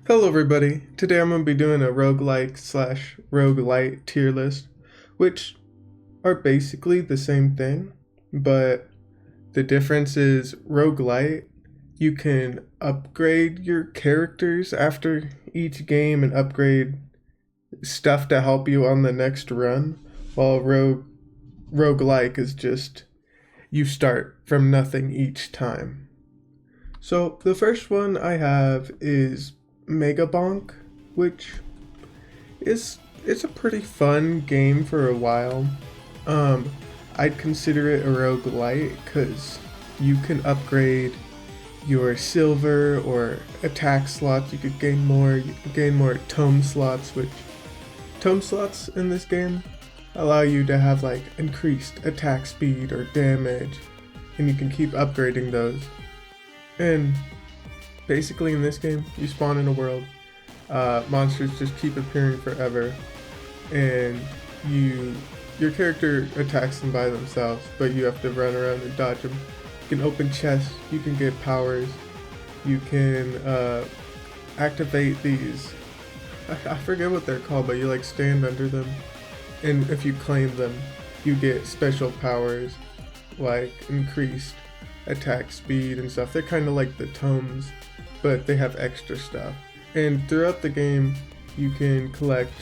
Hello everybody, today I'm going to be doing a roguelike slash roguelite tier list, which are basically the same thing, but the difference is roguelite, you can upgrade your characters after each game and upgrade stuff to help you on the next run, while roguelike is just you start from nothing each time. So the first one I have is MegaBonk, which it's a pretty fun game for a while. I'd consider it a roguelite because you can upgrade your silver or attack slots. You could gain more. You can gain more tome slots, which tome slots in this game allow you to have like increased attack speed or damage, and you can keep upgrading those. And basically in this game, you spawn in a world, monsters just keep appearing forever, and your character attacks them by themselves, but you have to run around and dodge them. You can open chests, you can get powers, you can activate these, I forget what they're called, but you like stand under them, and if you claim them, you get special powers like increased attack speed and stuff. They're kind of like the tomes, but they have extra stuff. And throughout the game, you can collect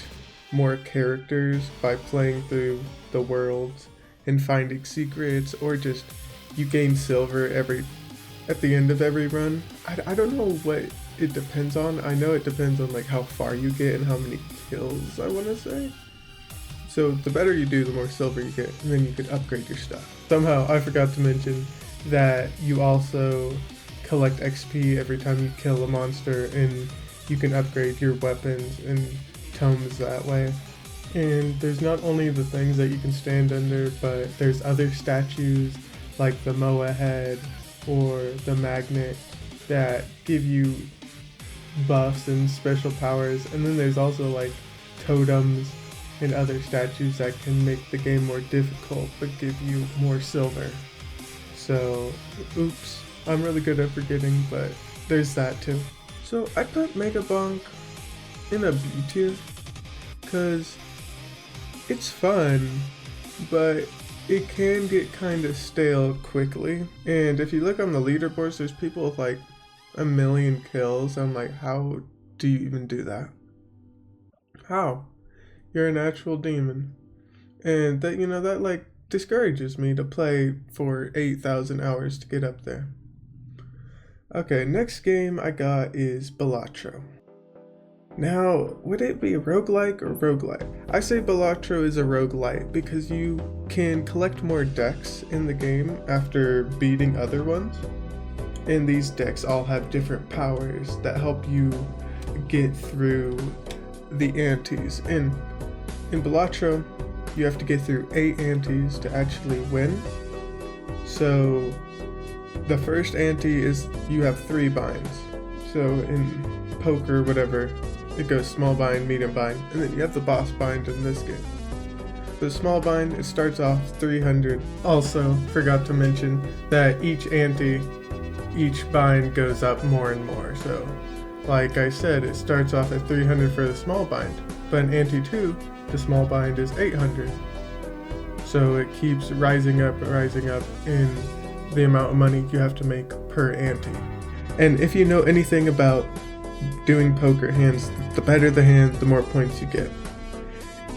more characters by playing through the worlds and finding secrets, or just you gain silver at the end of every run. I don't know what it depends on. I know it depends on like how far you get and how many kills, I want to say. So the better you do, the more silver you get, and then you can upgrade your stuff. Somehow I forgot to mention that you also collect XP every time you kill a monster, and you can upgrade your weapons and tomes that way. And there's not only the things that you can stand under, but there's other statues like the Moa head or the magnet that give you buffs and special powers. And then there's also like totems and other statues that can make the game more difficult but give you more silver. So, oops, I'm really good at forgetting, but there's that too. So I put MegaBonk in a B tier because it's fun, but it can get kind of stale quickly. And if you look on the leaderboards, there's people with like 1,000,000 kills. I'm like, how do you even do that? How? You're a natural demon. And that like discourages me to play for 8,000 hours to get up there. Okay, next game I got is Balatro. Now, would it be a roguelike or roguelite? I say Balatro is a roguelite because you can collect more decks in the game after beating other ones. And these decks all have different powers that help you get through the antes. In Balatro, you have to get through 8 antes to actually win. So the first ante is you have 3 binds. So in poker, whatever, it goes small bind, medium bind, and then you have the boss bind in this game. The small bind, it starts off 300. Also, forgot to mention that each ante, each bind goes up more and more. So like I said, it starts off at 300 for the small bind, but in ante 2, the small bind is 800. So it keeps rising up in the amount of money you have to make per ante. And if you know anything about doing poker hands, the better the hand, the more points you get.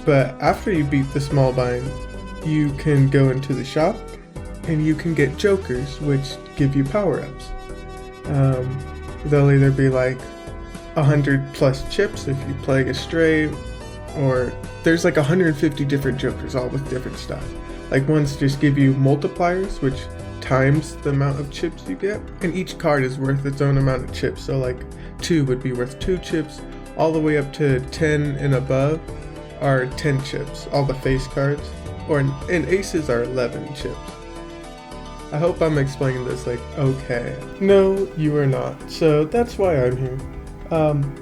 But after you beat the small bind, you can go into the shop and you can get jokers, which give you power-ups. They'll either be like 100 plus chips if you play a stray, or there's like 150 different jokers, all with different stuff. Like ones just give you multipliers, which times the amount of chips you get, and each card is worth its own amount of chips. So like 2 would be worth 2 chips, all the way up to 10 and above are 10 chips, all the face cards, and aces are 11 chips. I hope I'm explaining this like okay. No, you are not. So that's why I'm here.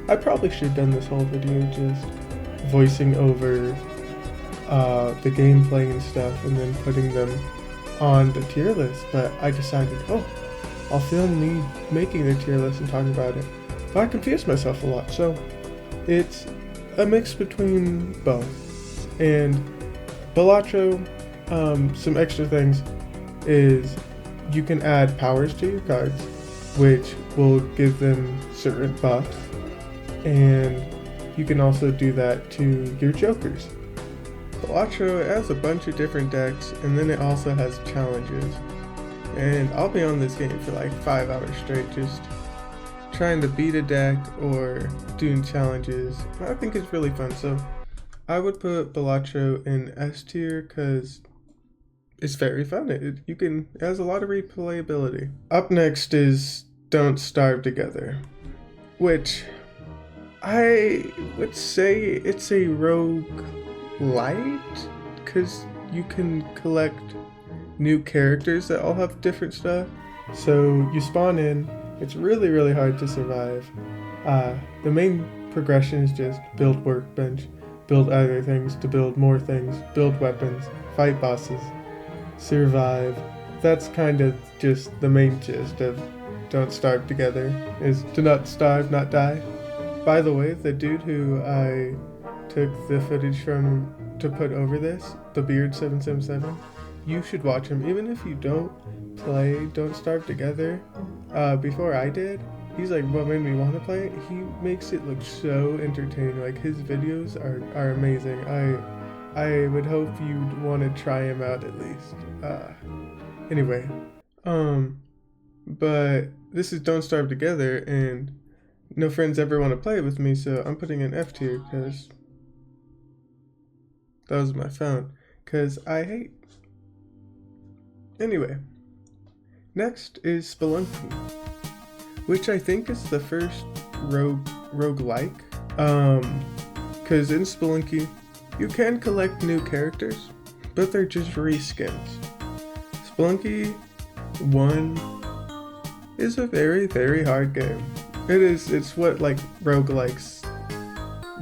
I probably should have done this whole video just voicing over the gameplay and stuff and then putting them on the tier list, but I decided, I'll film me making the tier list and talking about it. I confuse myself a lot, so it's a mix between both. And Balatro, some extra things is you can add powers to your cards, which will give them certain buffs, and you can also do that to your jokers. Balatro has a bunch of different decks, and then it also has challenges. And I'll be on this game for like 5 hours straight, just trying to beat a deck or doing challenges. I think it's really fun, so I would put Balatro in S tier because it's very fun. It has a lot of replayability. Up next is Don't Starve Together, which I would say it's a roguelite because you can collect new characters that all have different stuff. So you spawn in, it's really, really hard to survive. The main progression is just build workbench, build other things to build more things, build weapons, fight bosses, survive. That's kind of just the main gist of Don't Starve Together, is to not starve, not die. By the way, the dude who I took the footage from to put over this, the Beard777, you should watch him. Even if you don't play Don't Starve Together, before I did, he's like what made me want to play it. He makes it look so entertaining. Like his videos are amazing. I would hope you'd want to try him out at least. Anyway, but this is Don't Starve Together, and no friends ever want to play it with me, so I'm putting in F tier because that was my phone. Because I hate. Anyway, next is Spelunky, which I think is the first roguelike. Because in Spelunky, you can collect new characters, but they're just reskins. Spelunky 1 is a very, very hard game. It's what like roguelikes,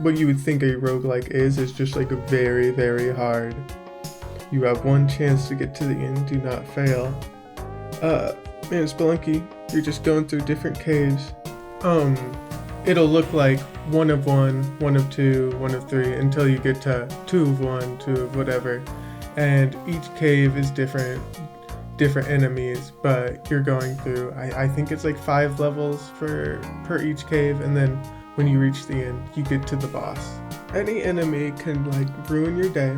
what you would think a roguelike is just like a very, very hard. You have one chance to get to the end, do not fail. In Spelunky, you're just going through different caves. It'll look like 1 of 1, 1 of 2, 1 of 3, until you get to 2 of 1, 2 of whatever. And each cave is different enemies, but you're going through, I think it's like 5 levels per each cave, and then when you reach the end, you get to the boss. Any enemy can like ruin your day.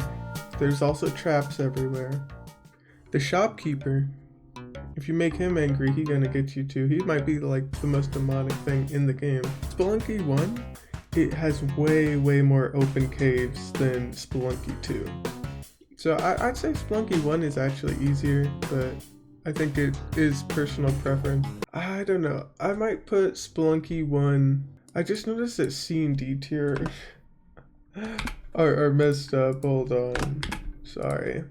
There's also traps everywhere. The shopkeeper, if you make him angry, he's gonna get you too. He might be like the most demonic thing in the game. Spelunky 1, it has way, way more open caves than Spelunky 2. So I'd say Spelunky 1 is actually easier, but I think it is personal preference. I don't know. I might put Spelunky 1. I just noticed that C and D tier are messed up. Hold on. Sorry.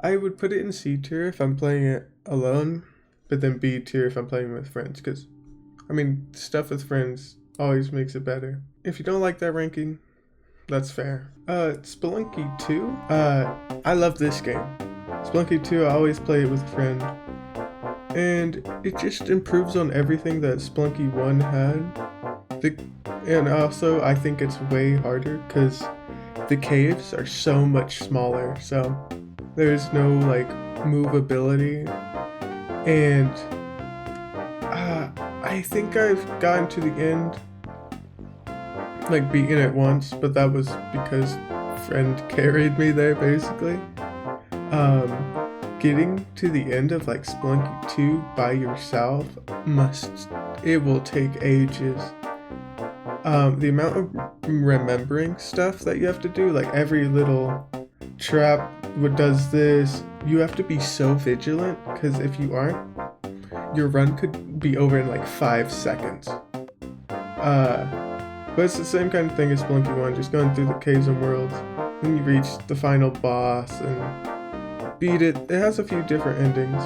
I would put it in C tier if I'm playing it alone, but then B tier if I'm playing with friends, because, I mean, stuff with friends always makes it better. If you don't like that ranking, that's fair. Spelunky 2, I love this game. Spelunky 2, I always play it with a friend, and it just improves on everything that Spelunky 1 had. And also, I think it's way harder because the caves are so much smaller, so there's no like movability, and I think I've gotten to the end, like beaten it once, but that was because friend carried me there basically. Getting to the end of like Spelunky 2 by yourself it will take ages. The amount of remembering stuff that you have to do, like every little trap, what does this, you have to be so vigilant, because if you aren't, your run could be over in like 5 seconds. But it's the same kind of thing as Spelunky 1, just going through the caves and worlds. Then you reach the final boss and beat it. It has a few different endings.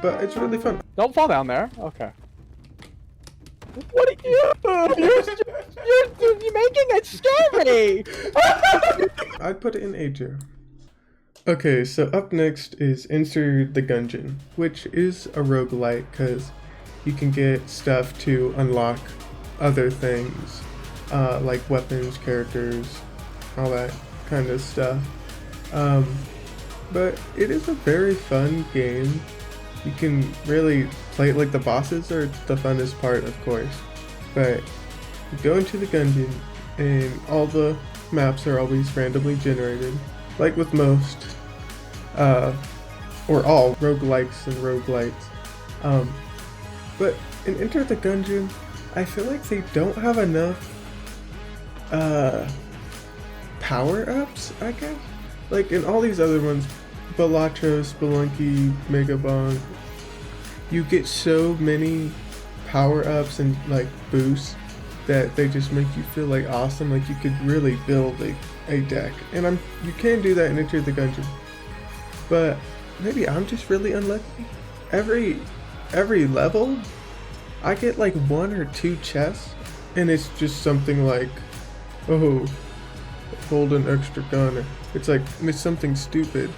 But it's really fun. Don't fall down there. Okay. What are you? You're making it scary! I'd put it in A tier. Okay, so up next is Enter the Gungeon, which is a roguelite because you can get stuff to unlock other things, like weapons, characters, all that kind of stuff. Um, but it is a very fun game. You can really play it, like the bosses are the funnest part, of course. But you go into the Gungeon, and all the maps are always randomly generated, like with most, or all roguelikes and roguelites. But in Enter the Gungeon, I feel like they don't have enough power-ups, I guess? Like in all these other ones, Balatro, Spelunky, MegaBonk, you get so many power-ups and like boosts that they just make you feel like awesome, like you could really build a deck. And you can do that in Enter the Gungeon. But maybe I'm just really unlucky. Every level, I get like 1 or 2 chests, and it's just something like, oh, hold an extra gun. It's like, it's something stupid.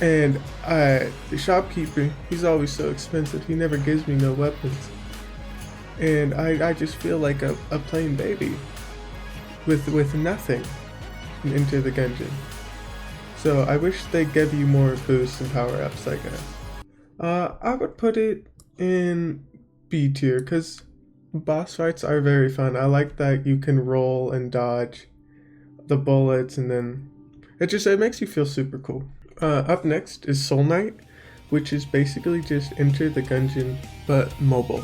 And the shopkeeper, he's always so expensive. He never gives me no weapons. And I just feel like a plain baby with nothing into the Gungeon. So I wish they give you more boosts and power-ups, I guess. I would put it in B tier because boss fights are very fun. I like that you can roll and dodge the bullets, and then it makes you feel super cool. Up next is Soul Knight, which is basically just Enter the Gungeon but mobile.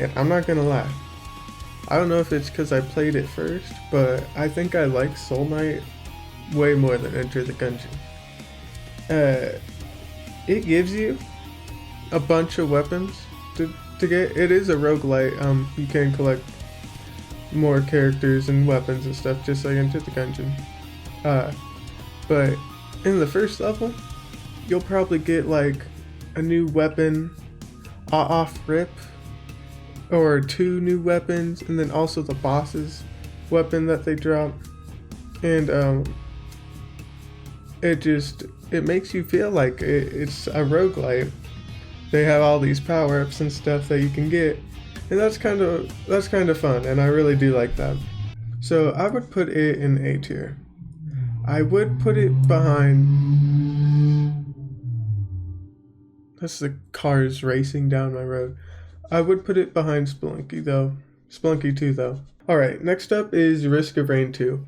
And I'm not gonna lie, I don't know if it's because I played it first, but I think I like Soul Knight way more than Enter the Gungeon. It gives you a bunch of weapons to get. It is a roguelite. You can collect more characters and weapons and stuff just like Enter the Gungeon. But in the first level, you'll probably get like a new weapon off rip, or 2 new weapons, and then also the boss's weapon that they drop. And it makes you feel like it's a roguelite. They have all these power-ups and stuff that you can get, and that's kind of fun, and I really do like that. So I would put it in A tier. I would put it behind. That's the cars racing down my road. I would put it behind Spelunky though. Spelunky 2 though. Alright, next up is Risk of Rain 2,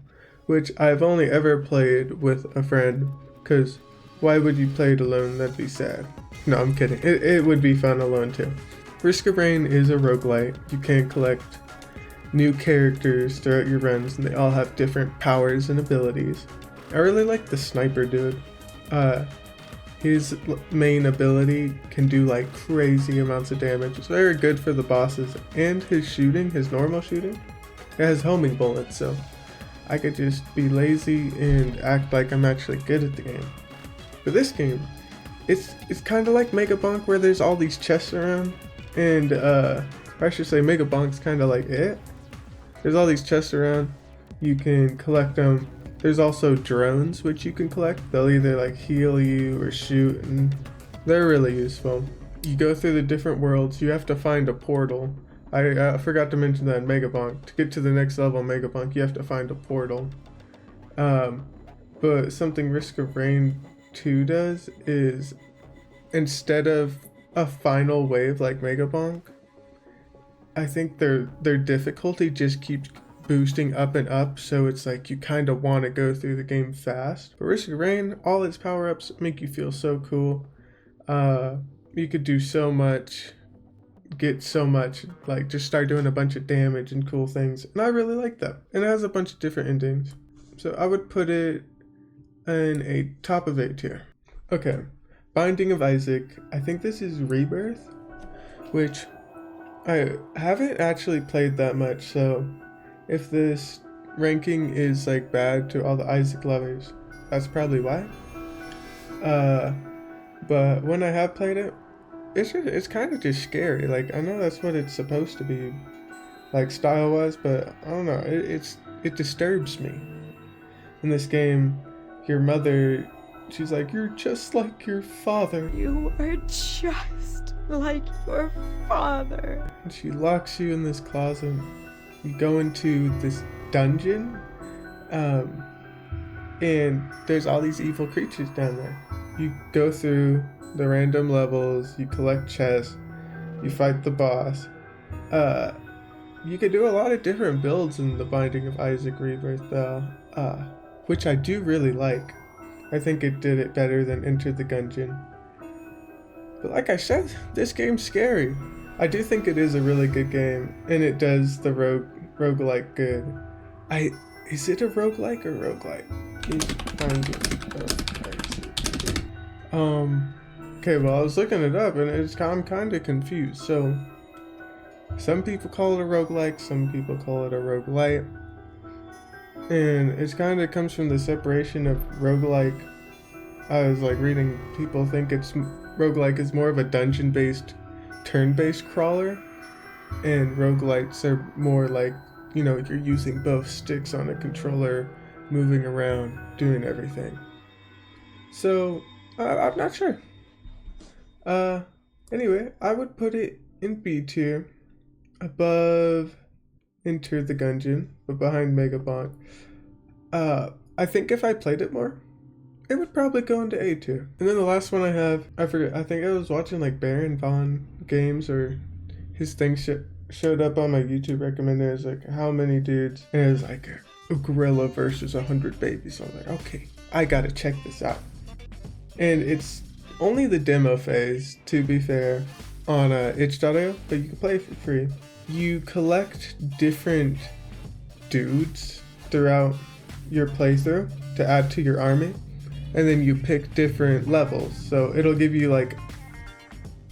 which I've only ever played with a friend, because why would you play it alone? That'd be sad. No, I'm kidding. It would be fun alone too. Risk of Rain is a roguelite. You can collect new characters throughout your runs, and they all have different powers and abilities. I really like the sniper dude. His main ability can do like crazy amounts of damage. It's very good for the bosses, and his normal shooting, it has homing bullets, so I could just be lazy and act like I'm actually good at the game. For this game, it's kind of like MegaBonk, where there's all these chests around, and I should say MegaBonk's kind of like it. There's all these chests around, you can collect them. There's also drones which you can collect. They'll either like heal you or shoot, and they're really useful. You go through the different worlds. You have to find a portal. I forgot to mention that in MegaBonk. To get to the next level in MegaBonk, you have to find a portal. But something Risk of Rain 2 does is, instead of a final wave like MegaBonk, I think their difficulty just keeps boosting up and up, so it's like you kind of want to go through the game fast. But Risk of Rain, all its power-ups make you feel so cool. You could do so much, get so much, like just start doing a bunch of damage and cool things, and I really like that. And it has a bunch of different endings, so I would put it in a top of A tier. Okay, Binding of Isaac. I think this is Rebirth, which I haven't actually played that much, so if this ranking is like bad to all the Isaac lovers, that's probably why. But when I have played it, it's kind of just scary. Like, I know that's what it's supposed to be, like style-wise, but I don't know. It disturbs me. In this game, your mother she's like, "You're just like your father." You are just like your father. And she locks you in this closet. You go into this dungeon, and there's all these evil creatures down there. You go through the random levels, you collect chests, you fight the boss. You could do a lot of different builds in The Binding of Isaac Rebirth, though, which I do really like. I think it did it better than Enter the Gungeon. But like I said, this game's scary. I do think it is a really good game, and it does the roguelike good. Is it a roguelike or roguelite? Okay, well, I was looking it up, and I'm kind of confused. So, some people call it a roguelike, some people call it a roguelite. And it kind of comes from the separation of roguelike. I was like reading, people think roguelike is more of a dungeon-based, turn-based crawler, and roguelites are more like, you know, you're using both sticks on a controller, moving around, doing everything. So, I'm not sure. Anyway, I would put it in B tier, above Enter the Gungeon, but behind MegaBonk. I think if I played it more, it would probably go into A tier. And then the last one I have, I forget, I think I was watching like Baron Von Games, or his thing showed up on my YouTube recommended. It was like, how many dudes? And it was like a gorilla versus 100 babies. So I was like, okay, I gotta check this out. And it's only the demo phase, to be fair, on itch.io, but you can play it for free. You collect different dudes throughout your playthrough to add to your army, and then you pick different levels. So it'll give you like,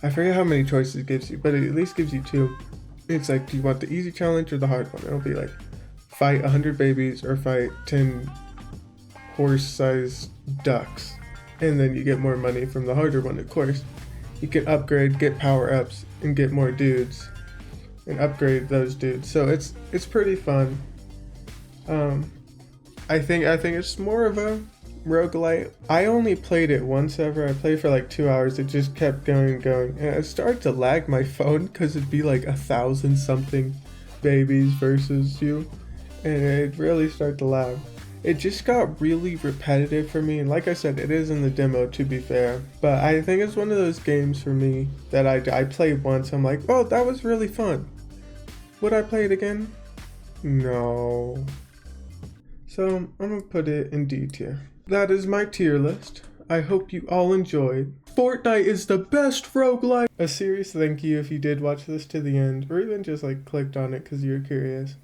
I forget how many choices it gives you, but it at least gives you 2. It's like, do you want the easy challenge or the hard one? It'll be like, fight 100 babies or fight 10 horse-sized ducks. And then you get more money from the harder one, of course. You can upgrade, get power-ups, and get more dudes, and upgrade those dudes. So it's pretty fun. I think it's more of a roguelite. I only played it once ever. I played for like 2 hours. It just kept going and going. And it started to lag my phone because it'd be like 1,000 something babies versus you. And it really started to lag. It just got really repetitive for me, and like I said, it is in the demo, to be fair, but I think it's one of those games for me that I played once, I'm like, oh, that was really fun. Would I play it again? No. So I'm gonna put it in D tier. That is my tier list. I hope you all enjoyed. Fortnite is the best roguelike! A serious thank you if you did watch this to the end, or even just like clicked on it because you're curious.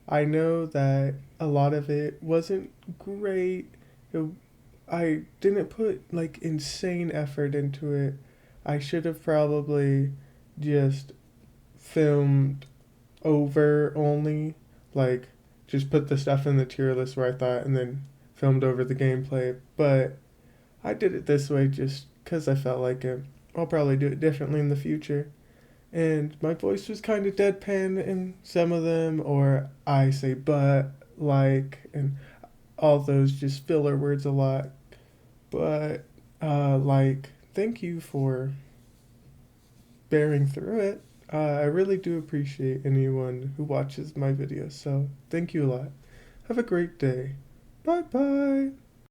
I know that a lot of it wasn't great. I didn't put like insane effort into it. I should have probably just filmed over only, like just put the stuff in the tier list where I thought, and then filmed over the gameplay. But I did it this way just because I felt like it. I'll probably do it differently in the future. And my voice was kind of deadpan in some of them, or I say but, like, and all those just filler words a lot. But, like, thank you for bearing through it. I really do appreciate anyone who watches my videos, so thank you a lot. Have a great day. Bye-bye.